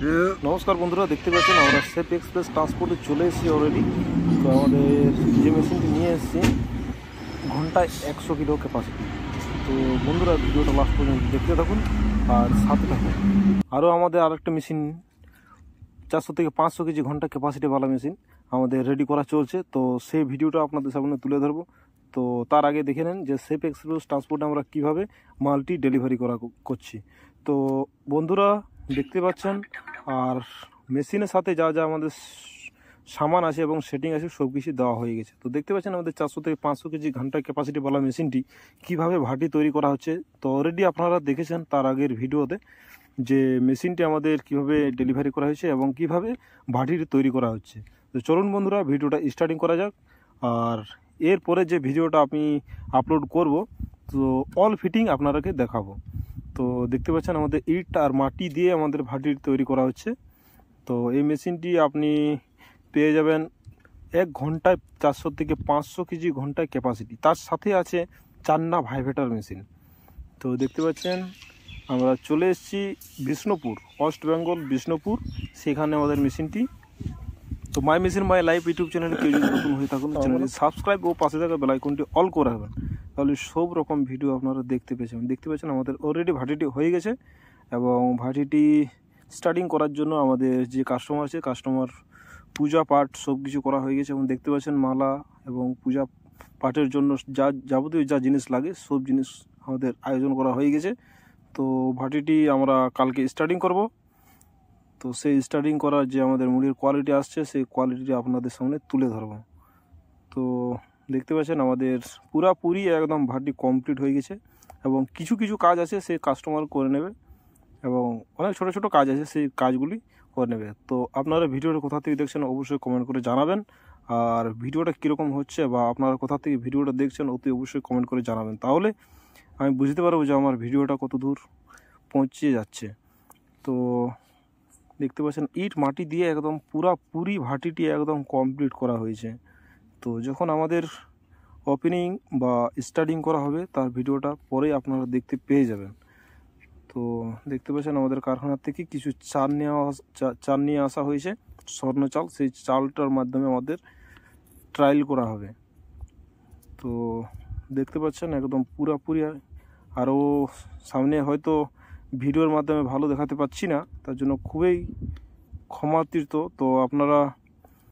নমস্কার বন্ধুরা, দেখতে পাচ্ছেন আমরা সেফ এক্সপ্রেস ট্রান্সপোর্টে চলে এসেছি অলরেডি। তো আমাদের যে মেশিনটি নিয়ে এসেছি ঘন্টায় 100 কিলো ক্যাপাসিটি। তো বন্ধুরা ভিডিওটা লাস্ট পর্যন্ত দেখতে থাকুন আর সাথে থাকুন। আরও আমাদের আরেকটা মেশিন 400 থেকে 500 কেজি ঘন্টা ক্যাপাসিটিওয়ালা মেশিন আমাদের রেডি করা চলছে। তো সেই ভিডিওটা আপনাদের সামনে তুলে ধরবো। তো তার আগে দেখে নেন যে সেফ এক্সপ্রেস ট্রান্সপোর্টে আমরা কীভাবে মালটি ডেলিভারি করছি। তো বন্ধুরা দেখতে পাচ্ছেন, আর মেশিনের সাথে যা যা আমাদের সামান আছে এবং সেটিং আছে সব কিছু দেওয়া হয়ে গেছে। তো দেখতে পাচ্ছেন আমাদের 400 থেকে 500 কেজি ঘন্টা ক্যাপাসিটিওয়ালা মেশিনটি কীভাবে ভাটি তৈরি করা হচ্ছে। তো অলরেডি আপনারা দেখেছেন তার আগের ভিডিওতে যে মেশিনটি আমাদের কিভাবে ডেলিভারি করা হয়েছে এবং কিভাবে ভাটিটি তৈরি করা হচ্ছে। তো চলুন বন্ধুরা ভিডিওটা স্টার্টিং করা যাক। আর এরপরে যে ভিডিওটা আমি আপলোড করব, তো অল ফিটিং আপনারাকে দেখাবো। তো দেখতে পাচ্ছেন আমাদের ইট আর মাটি দিয়ে আমাদের ভাটির তৈরি করা হচ্ছে। তো এই মেশিনটি আপনি পেয়ে যাবেন 1 ঘন্টায় 400 থেকে 500 কেজি ঘন্টায় ক্যাপাসিটি। তার সাথে আছে চান্না ভাইভেটার মেশিন। তো দেখতে পাচ্ছেন আমরা চলে এসেছি বিষ্ণুপুর, ওয়েস্ট বেঙ্গল বিষ্ণুপুর, সেখানে আমাদের মেশিনটি। তো my machine my life YouTube চ্যানেলে কেউ যদি নতুন হয়ে থাকুন চ্যানেলটি সাবস্ক্রাইব ও পাশে থাকা বেল আইকনটি অল করে রাখবেন, তাহলে সব রকম ভিডিও আপনারা দেখতে পাচ্ছেন আমাদের অলরেডি ভাটিটি হয়ে গেছে এবং ভাটিটি স্টার্টিং করার জন্য আমাদের যে কাস্টমার আছে কাস্টমার পূজা পাঠ সব কিছু করা হয়ে গেছে। এবং দেখতে পাচ্ছেন মালা এবং পূজা পাঠের জন্য যা যাবতীয় যা জিনিস লাগে সব জিনিস আমাদের আয়োজন করা হয়ে গেছে। তো ভাটিটি আমরা কালকে স্টার্টিং করব। তো সেই স্টার্টিং করার যে আমাদের মুড়ির কোয়ালিটি আসছে সেই কোয়ালিটিটি আপনাদের সামনে তুলে ধরব। তো দেখতে পাচ্ছেন আমাদের পুরাপুরি একদম ভাটি কমপ্লিট হয়ে গেছে এবং কিছু কিছু কাজ আছে সেই কাস্টমার করে নেবে এবং অনেক ছোট ছোট কাজ আছে সেই কাজগুলি করে নেবে। তো আপনারা ভিডিওটা কোথা থেকে দেখছেন অবশ্যই কমেন্ট করে জানাবেন। আর ভিডিওটা কীরকম হচ্ছে বা আপনারা কোথা থেকে ভিডিওটা দেখছেন অতি অবশ্যই কমেন্ট করে জানাবেন, তাহলে আমি বুঝতে পারবো যে আমার ভিডিওটা কত দূর পৌঁছে যাচ্ছে। তো দেখতে পাচ্ছেন ইট মাটি দিয়ে একদম পুরি ভাটিটি একদম কমপ্লিট করা হয়েছে। তো যখন আমাদের ওপেনিং বা স্টার্টিং করা হবে তার ভিডিওটা পরে আপনারা দেখতে পেয়ে যাবেন। তো দেখতে পাচ্ছেন আমাদের কারখানার থেকে কিছু চাল নিয়ে আসা হয়েছে, স্বর্ণ চাল। সেই চালটার মাধ্যমে আমাদের ট্রায়াল করা হবে। তো দেখতে পাচ্ছেন একদম পুরাপুরি। আরও সামনে হয়তো ভিডিওর মাধ্যমে ভালো দেখাতে পাচ্ছি না, তার জন্য খুবই ক্ষমাতীর্থ। তো আপনারা